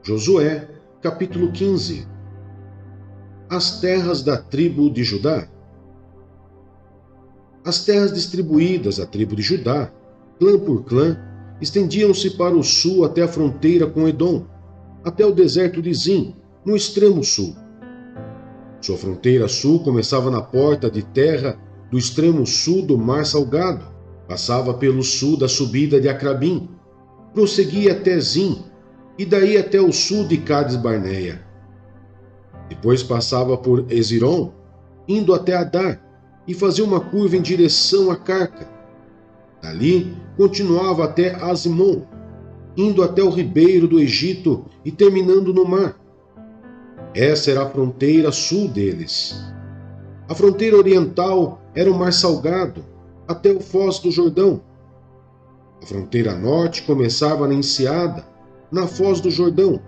Josué, capítulo 15. As terras da tribo de Judá. As terras distribuídas à tribo de Judá, clã por clã, estendiam-se para o sul até a fronteira com Edom, até o deserto de Zim, no extremo sul. Sua fronteira sul começava na porta de terra do extremo sul do Mar Salgado, passava pelo sul da subida de Acrabim, prosseguia até Zim, e daí até o sul de Cades-Barneia. Depois passava por Eziron, indo até Adar, e fazia uma curva em direção a Carca. Dali continuava até Azimon, indo até o ribeiro do Egito e terminando no mar. Essa era a fronteira sul deles. A fronteira oriental era o Mar Salgado, até o Foz do Jordão. A fronteira norte começava na Enseada, na Foz do Jordão,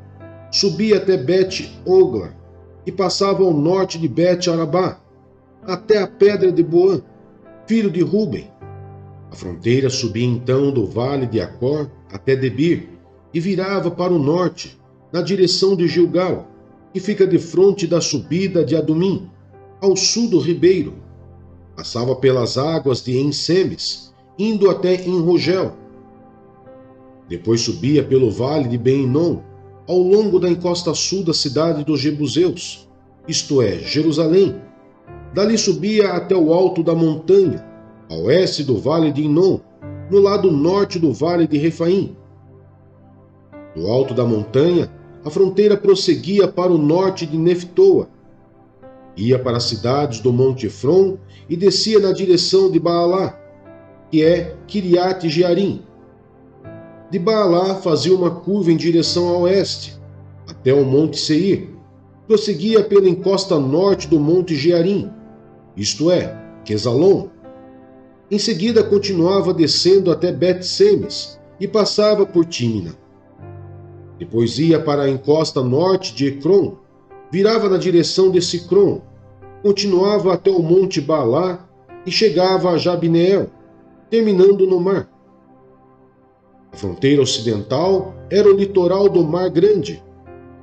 subia até Bet-Ogla e passava ao norte de Bet-Arabá, até a pedra de Boã, filho de Ruben. A fronteira subia então do vale de Acor até Debir e virava para o norte, na direção de Gilgal, que fica defronte da subida de Adumim, ao sul do ribeiro. Passava pelas águas de En-Semes, indo até En-Rogel. Depois subia pelo vale de Ben-Hinom, ao longo da encosta sul da cidade dos Jebuseus, isto é, Jerusalém. Dali subia até o alto da montanha, a oeste do vale de Inom, no lado norte do vale de Refaim. Do alto da montanha, a fronteira prosseguia para o norte de Neftoa. Ia para as cidades do Monte Efron e descia na direção de Baalá, que é Kiriat-Jearim. De Baalá fazia uma curva em direção a oeste, até o Monte Seir. Prosseguia pela encosta norte do Monte Jearim, isto é, Quesalon. Em seguida continuava descendo até Bet-Semes e passava por Tímina. Depois ia para a encosta norte de Ecrom, virava na direção de Sicrom, continuava até o Monte Baalá e chegava a Jabneel, terminando no mar. A fronteira ocidental era o litoral do Mar Grande.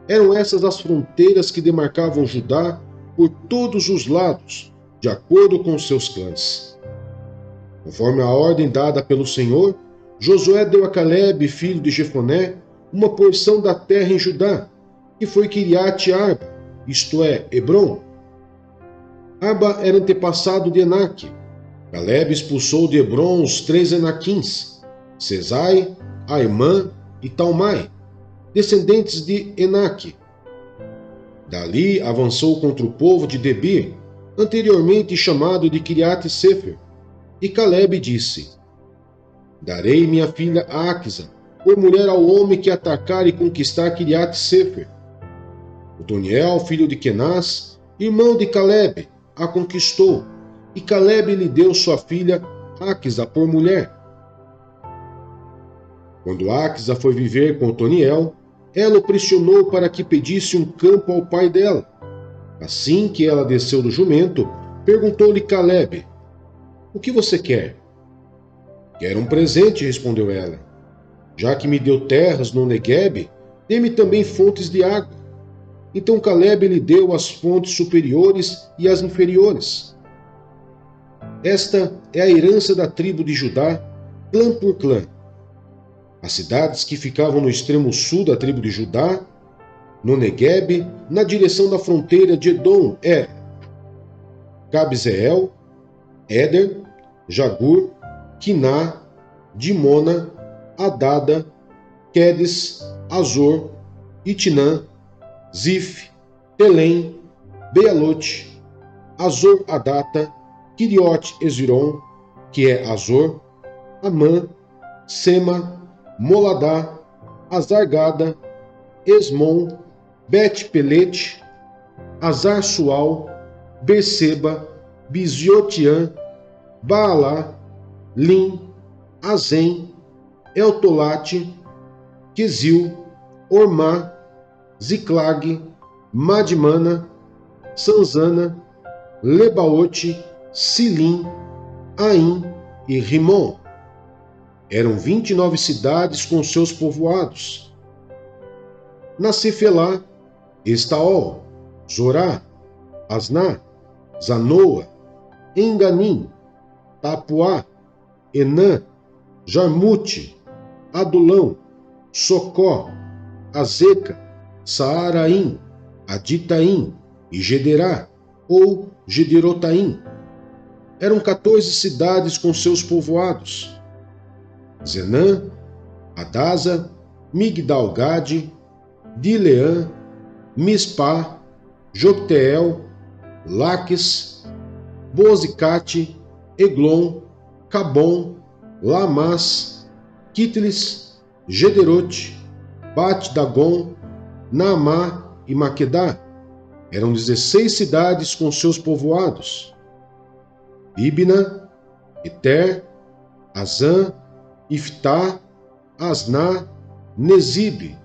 Eram essas as fronteiras que demarcavam Judá por todos os lados, de acordo com seus clãs. Conforme a ordem dada pelo Senhor, Josué deu a Calebe, filho de Jefoné, uma porção da terra em Judá, que foi Kiriat-Arba, isto é, Hebrom. Arba era antepassado de Enaque. Calebe expulsou de Hebrom os 3 Enaquins, Sesai, Aimã e Talmai, descendentes de Enaque. Dali avançou contra o povo de Debir, anteriormente chamado de Kiriat-Sefer, e Calebe disse: Darei minha filha Áquisa por mulher ao homem que atacar e conquistar Kiriat-Sefer. Otoniel, filho de Kenaz, irmão de Calebe, a conquistou, e Calebe lhe deu sua filha Áquisa por mulher. Quando Áquisa foi viver com Otoniel, ela o pressionou para que pedisse um campo ao pai dela. Assim que ela desceu do jumento, perguntou-lhe Calebe: O que você quer? Quero um presente, respondeu ela. Já que me deu terras no Neguebe, dê-me também fontes de água. Então Calebe lhe deu as fontes superiores e as inferiores. Esta é a herança da tribo de Judá, clã por clã. As cidades que ficavam no extremo sul da tribo de Judá, no Neguebe, na direção da fronteira de Edom, eram Cabzeel, Éder, Jagur, Quiná, Dimona, Adada, Quedes, Azor, Itnã, Zif, Telém, Bealote, Azor Adata, Quiriote Eziron, que é Azor, Amã, Sema, Moladá, Azargada, Esmon, Bet-Pelete, Azar-Sual, Berseba, Biziotiã, Baalá, Lim, Azem, Eltolate, Quesil, Ormá, Ziclag, Madmana, Sanzana, Lebaote, Silim, Aim e Rimon. Eram 29 cidades com seus povoados. Nacefelá, Estaol, Zorá, Asná, Zanoa, Enganim, Tapuá, Enã, Jarmute, Adulão, Socó, Azeca, Saaraim, Aditaim e Gederá, ou Gederotaim. Eram 14 cidades com seus povoados. Zenã, Adasa, Migdal-Gade, Dileã, Mispá, Jocteel, Laques, Bozicate, Eglon, Cabom, Lamás, Quitlis, Gederote, Bet-Dagon, Naamá e Maquedá. Eram 16 cidades com seus povoados. Ibna, Eter, Azã, Iftá, Asná, Nezib,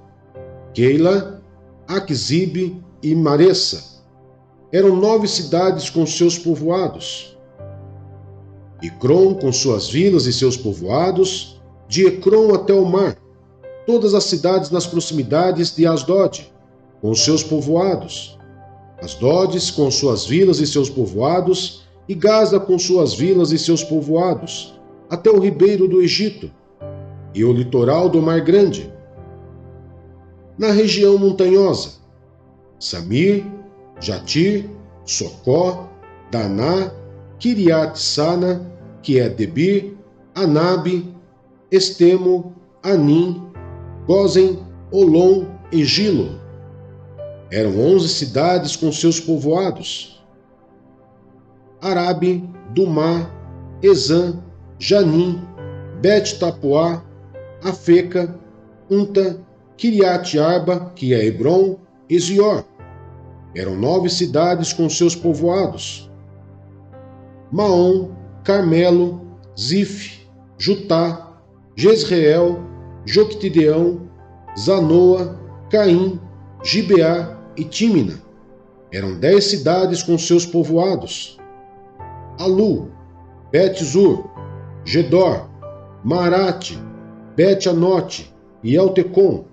Keila, Aquizib e Maressa. Eram 9 cidades com seus povoados. Ecrom com suas vilas e seus povoados, de Ecrom até o mar, todas as cidades nas proximidades de Asdod, com seus povoados. Asdodes com suas vilas e seus povoados, e Gaza com suas vilas e seus povoados, até o ribeiro do Egito, e o litoral do Mar Grande. Na região montanhosa, Samir, Jatir, Socó, Daná, Kiriat-Sana, que é Debir, Anabe, Estemo, Anim, Gozen, Olom e Gilo. Eram 11 cidades com seus povoados. Arabe, Dumá, Ezã, Janim, Bet-Tapuá, Afeca, Unta, Kiriat-Arba, que é Hebron, e Zior. Eram 9 cidades com seus povoados. Maom, Carmelo, Zif, Jutá, Jezreel, Joctideão, Zanoa, Caim, Gibeá e Tímina. Eram 10 cidades com seus povoados. Alu, Bet-Zur, Gedor, Marate, Bet-Anote e Eltecom.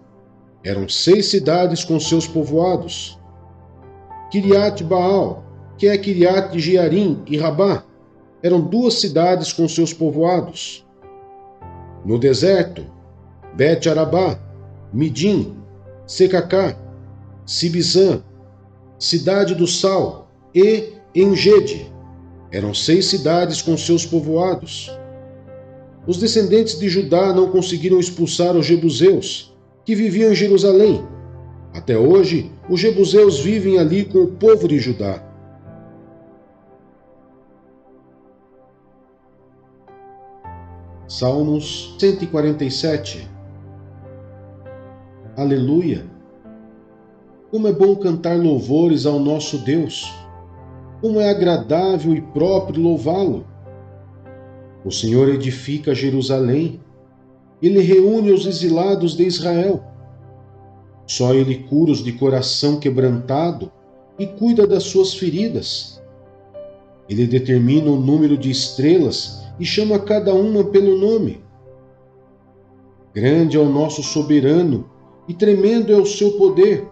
Eram 6 cidades com seus povoados. Kiriat-Baal, que é Kiriat-Jearim e Rabá. Eram 2 cidades com seus povoados. No deserto, Bet-Arabá, Midim, Secacá, Sibizã, Cidade do Sal e Engede. Eram 6 cidades com seus povoados. Os descendentes de Judá não conseguiram expulsar os jebuseus, que viviam em Jerusalém. Até hoje, os jebuseus vivem ali com o povo de Judá. Salmos 147. Aleluia! Como é bom cantar louvores ao nosso Deus! Como é agradável e próprio louvá-lo! O Senhor edifica Jerusalém. Ele reúne os exilados de Israel. Só Ele cura os de coração quebrantado e cuida das suas feridas. Ele determina o número de estrelas e chama cada uma pelo nome. Grande é o nosso soberano e tremendo é o seu poder.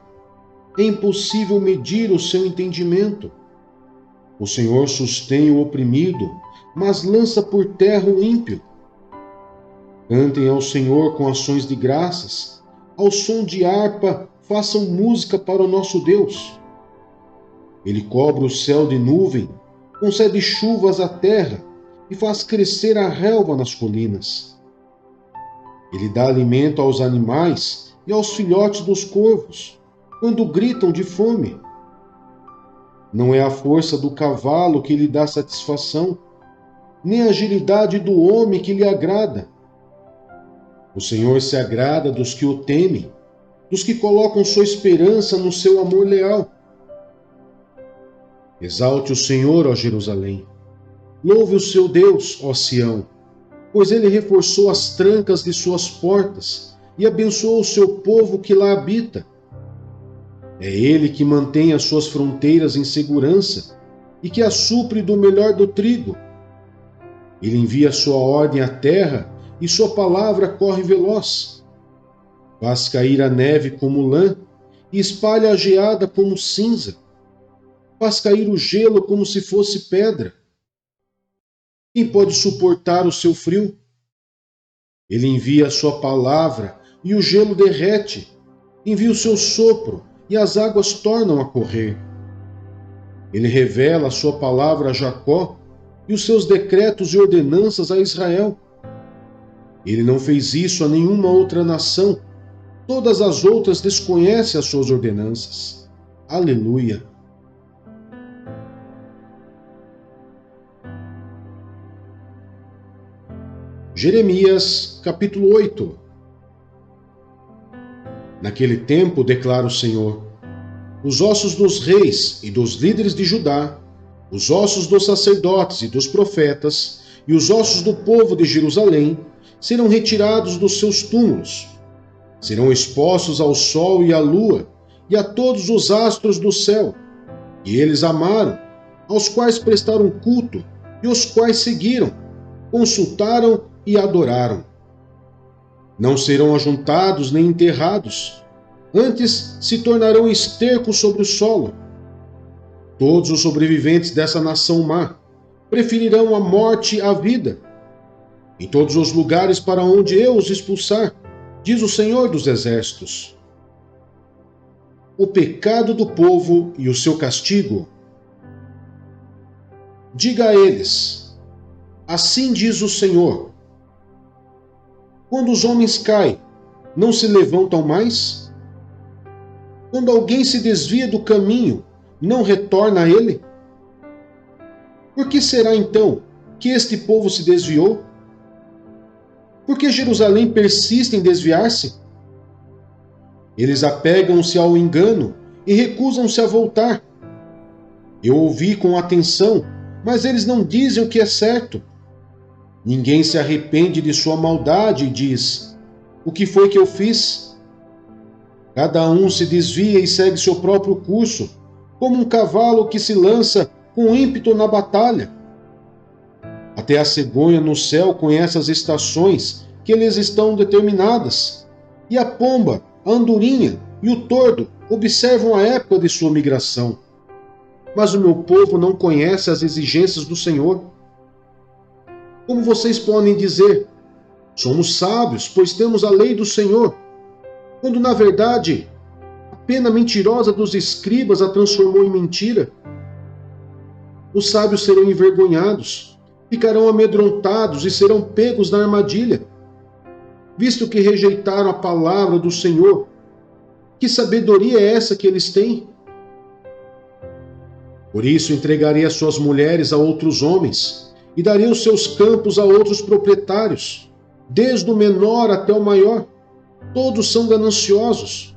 É impossível medir o seu entendimento. O Senhor sustém o oprimido, mas lança por terra o ímpio. Cantem ao Senhor com ações de graças. Ao som de harpa, façam música para o nosso Deus. Ele cobre o céu de nuvem, concede chuvas à terra e faz crescer a relva nas colinas. Ele dá alimento aos animais e aos filhotes dos corvos, quando gritam de fome. Não é a força do cavalo que lhe dá satisfação, nem a agilidade do homem que lhe agrada. O Senhor se agrada dos que o temem, dos que colocam sua esperança no seu amor leal. Exalte o Senhor, ó Jerusalém. Louve o seu Deus, ó Sião, pois ele reforçou as trancas de suas portas e abençoou o seu povo que lá habita. É ele que mantém as suas fronteiras em segurança e que as supre do melhor do trigo. Ele envia sua ordem à terra e sua palavra corre veloz. Faz cair a neve como lã e espalha a geada como cinza. Faz cair o gelo como se fosse pedra. Quem pode suportar o seu frio? Ele envia a sua palavra e o gelo derrete. Envia o seu sopro e as águas tornam a correr. Ele revela a sua palavra a Jacó e os seus decretos e ordenanças a Israel. Ele não fez isso a nenhuma outra nação. Todas as outras desconhecem as suas ordenanças. Aleluia! Jeremias, capítulo 8. Naquele tempo, declara o Senhor, os ossos dos reis e dos líderes de Judá, os ossos dos sacerdotes e dos profetas, e os ossos do povo de Jerusalém serão retirados dos seus túmulos. Serão expostos ao sol e à lua, e a todos os astros do céu. E eles amaram, aos quais prestaram culto, e os quais seguiram, consultaram e adoraram. Não serão ajuntados nem enterrados, antes se tornarão esterco sobre o solo. Todos os sobreviventes dessa nação má preferirão a morte à vida. Em todos os lugares para onde eu os expulsar, diz o Senhor dos Exércitos. O pecado do povo e o seu castigo. Diga a eles, assim diz o Senhor, quando os homens caem, não se levantam mais? Quando alguém se desvia do caminho, não retorna a ele? Por que será então que este povo se desviou? Por que Jerusalém persiste em desviar-se? Eles apegam-se ao engano e recusam-se a voltar. Eu ouvi com atenção, mas eles não dizem o que é certo. Ninguém se arrepende de sua maldade e diz, o que foi que eu fiz? Cada um se desvia e segue seu próprio curso, como um cavalo que se lança com ímpeto na batalha. Até a cegonha no céu conhece as estações que lhes estão determinadas, e a pomba, a andorinha e o tordo observam a época de sua migração. Mas o meu povo não conhece as exigências do Senhor. Como vocês podem dizer, somos sábios, pois temos a lei do Senhor, quando na verdade a pena mentirosa dos escribas a transformou em mentira? Os sábios serão envergonhados, ficarão amedrontados e serão pegos na armadilha, visto que rejeitaram a palavra do Senhor. Que sabedoria é essa que eles têm? Por isso entregarei as suas mulheres a outros homens, e darei os seus campos a outros proprietários, desde o menor até o maior. Todos são gananciosos,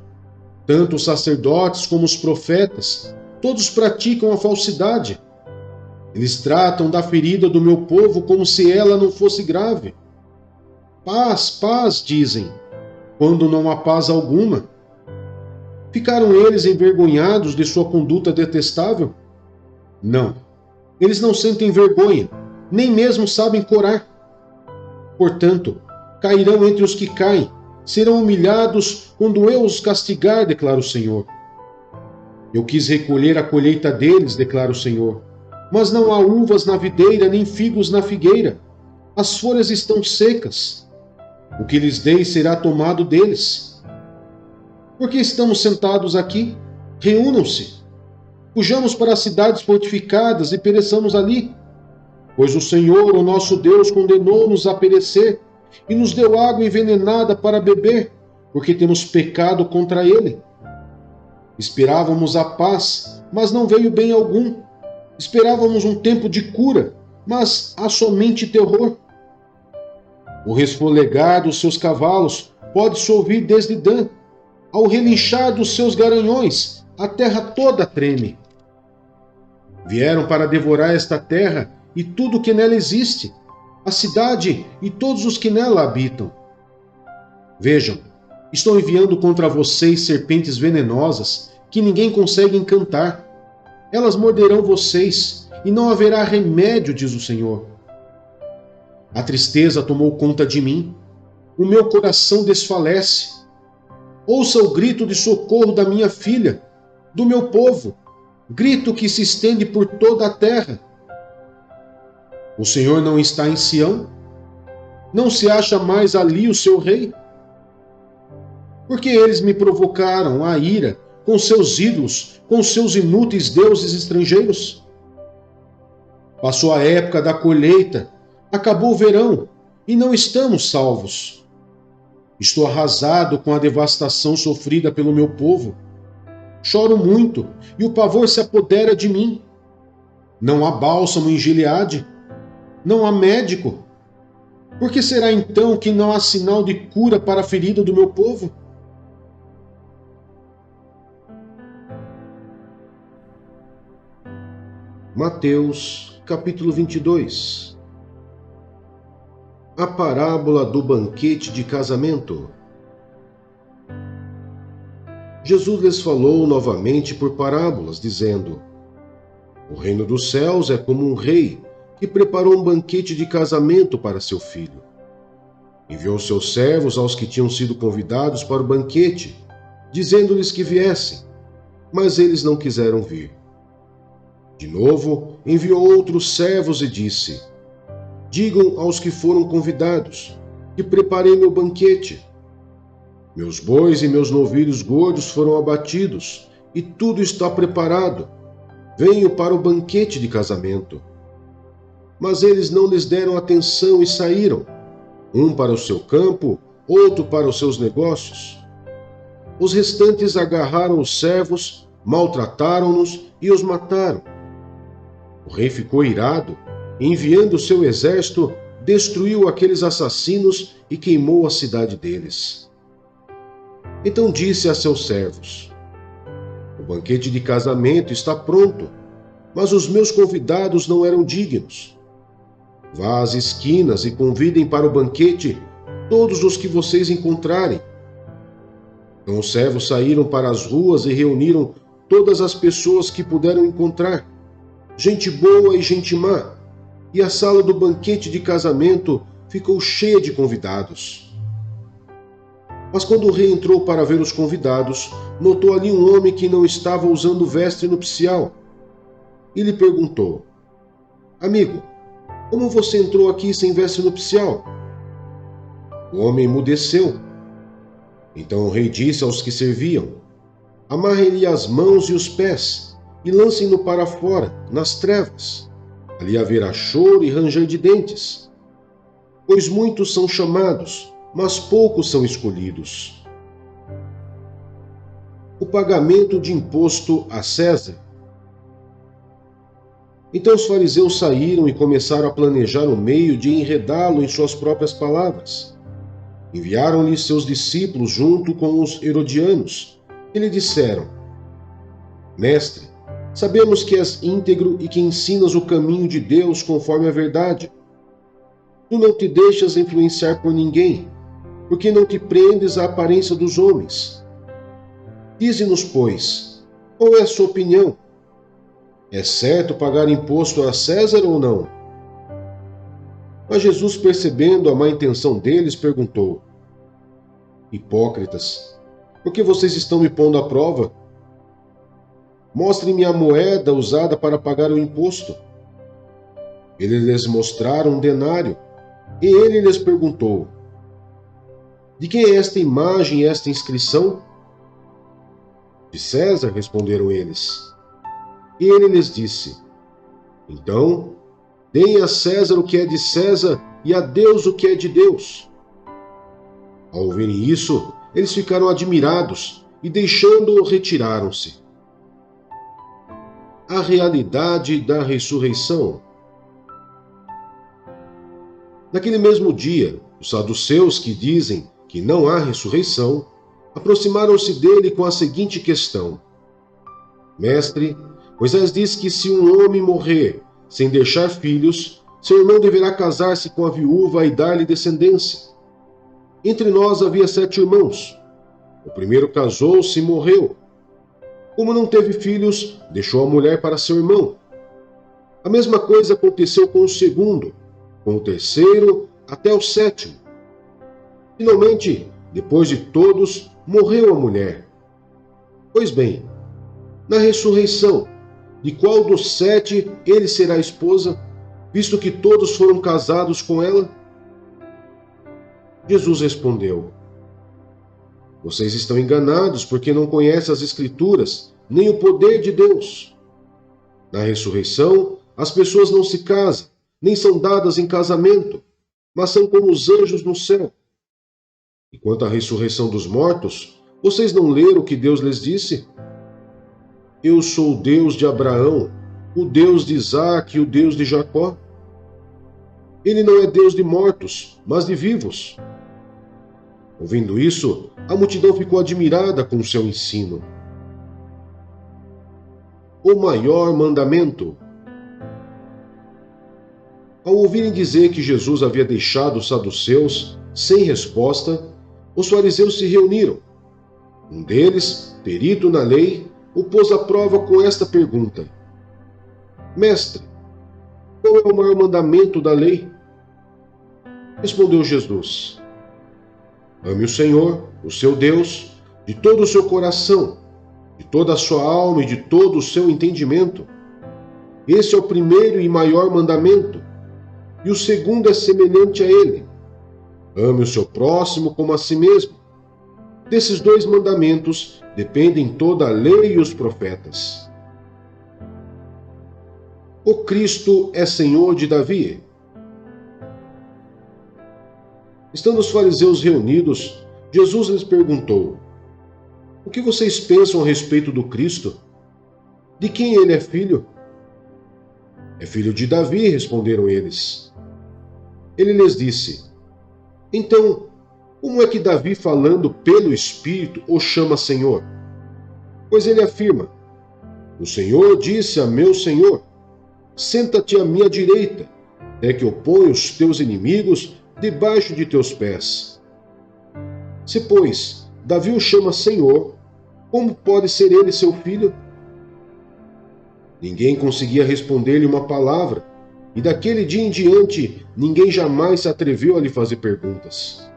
tanto os sacerdotes como os profetas, todos praticam a falsidade. Eles tratam da ferida do meu povo como se ela não fosse grave. Paz, paz, dizem, quando não há paz alguma. Ficaram eles envergonhados de sua conduta detestável? Não, eles não sentem vergonha, nem mesmo sabem corar. Portanto, cairão entre os que caem, serão humilhados quando eu os castigar, declara o Senhor. Eu quis recolher a colheita deles, declara o Senhor, mas não há uvas na videira, nem figos na figueira. As folhas estão secas. O que lhes dei será tomado deles. Por que estamos sentados aqui? Reúnam-se. Fujamos para as cidades fortificadas e pereçamos ali. Pois o Senhor, o nosso Deus, condenou-nos a perecer e nos deu água envenenada para beber, porque temos pecado contra Ele. Esperávamos a paz, mas não veio bem algum. Esperávamos um tempo de cura, mas há somente terror. O resfolegar dos seus cavalos pode-se ouvir desde Dan. Ao relinchar dos seus garanhões, a terra toda treme. Vieram para devorar esta terra e tudo o que nela existe, a cidade e todos os que nela habitam. Vejam, estou enviando contra vocês serpentes venenosas que ninguém consegue encantar. Elas morderão vocês e não haverá remédio, diz o Senhor. A tristeza tomou conta de mim, o meu coração desfalece. Ouça o grito de socorro da minha filha, do meu povo, grito que se estende por toda a terra. O Senhor não está em Sião? Não se acha mais ali o seu rei? Porque eles me provocaram a ira com seus ídolos, com seus inúteis deuses estrangeiros? Passou a época da colheita, acabou o verão, e não estamos salvos. Estou arrasado com a devastação sofrida pelo meu povo. Choro muito, e o pavor se apodera de mim. Não há bálsamo em Gileade, não há médico. Por que será então que não há sinal de cura para a ferida do meu povo? Mateus, capítulo 22. A parábola do banquete de casamento. Jesus lhes falou novamente por parábolas, dizendo: O reino dos céus é como um rei que preparou um banquete de casamento para seu filho. Enviou seus servos aos que tinham sido convidados para o banquete, dizendo-lhes que viessem, mas eles não quiseram vir. De novo, enviou outros servos e disse: Digam aos que foram convidados, que preparei meu banquete. Meus bois e meus novilhos gordos foram abatidos, e tudo está preparado. Venho para o banquete de casamento. Mas eles não lhes deram atenção e saíram, um para o seu campo, outro para os seus negócios. Os restantes agarraram os servos, maltrataram-nos e os mataram. O rei ficou irado, e enviando seu exército, destruiu aqueles assassinos e queimou a cidade deles. Então disse a seus servos: O banquete de casamento está pronto, mas os meus convidados não eram dignos. Vá às esquinas e convidem para o banquete todos os que vocês encontrarem. Então os servos saíram para as ruas e reuniram todas as pessoas que puderam encontrar, gente boa e gente má, e a sala do banquete de casamento ficou cheia de convidados. Mas quando o rei entrou para ver os convidados, notou ali um homem que não estava usando veste nupcial. E lhe perguntou: Amigo, como você entrou aqui sem veste nupcial? O homem emudeceu. Então o rei disse aos que serviam: Amarrem-lhe as mãos e os pés, e lancem-no para fora, nas trevas. Ali haverá choro e ranger de dentes. Pois muitos são chamados, mas poucos são escolhidos. O pagamento de imposto a César. Então os fariseus saíram e começaram a planejar um meio de enredá-lo em suas próprias palavras. Enviaram-lhe seus discípulos junto com os herodianos, e lhe disseram: Mestre, sabemos que és íntegro e que ensinas o caminho de Deus conforme a verdade. Tu não te deixas influenciar por ninguém, porque não te prendes à aparência dos homens. Dize-nos, pois, qual é a sua opinião? É certo pagar imposto a César ou não? Mas Jesus, percebendo a má intenção deles, perguntou: Hipócritas, por que vocês estão me pondo à prova? Mostrem-me a moeda usada para pagar o imposto. Eles lhes mostraram um denário, e ele lhes perguntou: De quem é esta imagem e esta inscrição? De César, responderam eles. E ele lhes disse: Então, deem a César o que é de César e a Deus o que é de Deus. Ao ouvirem isso, eles ficaram admirados e, deixando-o, retiraram-se. A realidade da ressurreição. Naquele mesmo dia, os saduceus, que dizem que não há ressurreição, aproximaram-se dele com a seguinte questão: Mestre, Moisés diz que se um homem morrer sem deixar filhos, seu irmão deverá casar-se com a viúva e dar-lhe descendência. Entre nós havia 7 irmãos. O primeiro casou-se e morreu. Como não teve filhos, deixou a mulher para seu irmão. A mesma coisa aconteceu com o segundo, com o terceiro, até o 7º. Finalmente, depois de todos, morreu a mulher. Pois bem, na ressurreição, de qual dos 7 ele será esposa, visto que todos foram casados com ela? Jesus respondeu: Vocês estão enganados porque não conhecem as Escrituras, nem o poder de Deus. Na ressurreição, as pessoas não se casam, nem são dadas em casamento, mas são como os anjos no céu. E quanto à ressurreição dos mortos, vocês não leram o que Deus lhes disse? Eu sou o Deus de Abraão, o Deus de Isaque e o Deus de Jacó. Ele não é Deus de mortos, mas de vivos. Ouvindo isso, a multidão ficou admirada com o seu ensino. O maior mandamento. Ao ouvirem dizer que Jesus havia deixado os saduceus sem resposta, os fariseus se reuniram. Um deles, perito na lei, o pôs à prova com esta pergunta: Mestre, qual é o maior mandamento da lei? Respondeu Jesus: Ame o Senhor, o seu Deus, de todo o seu coração, de toda a sua alma e de todo o seu entendimento. Esse é o primeiro e maior mandamento, e o segundo é semelhante a ele: ame o seu próximo como a si mesmo. Desses 2 mandamentos dependem toda a lei e os profetas. O Cristo é Senhor de Davi. Estando os fariseus reunidos, Jesus lhes perguntou: O que vocês pensam a respeito do Cristo? De quem ele é filho? É filho de Davi, responderam eles. Ele lhes disse: Então, como é que Davi, falando pelo Espírito, o chama Senhor? Pois ele afirma: O Senhor disse a meu Senhor: Senta-te à minha direita, até que eu ponha os teus inimigos debaixo de teus pés. Se, pois, Davi o chama Senhor, como pode ser ele seu filho? Ninguém conseguia responder-lhe uma palavra, e daquele dia em diante ninguém jamais se atreveu a lhe fazer perguntas.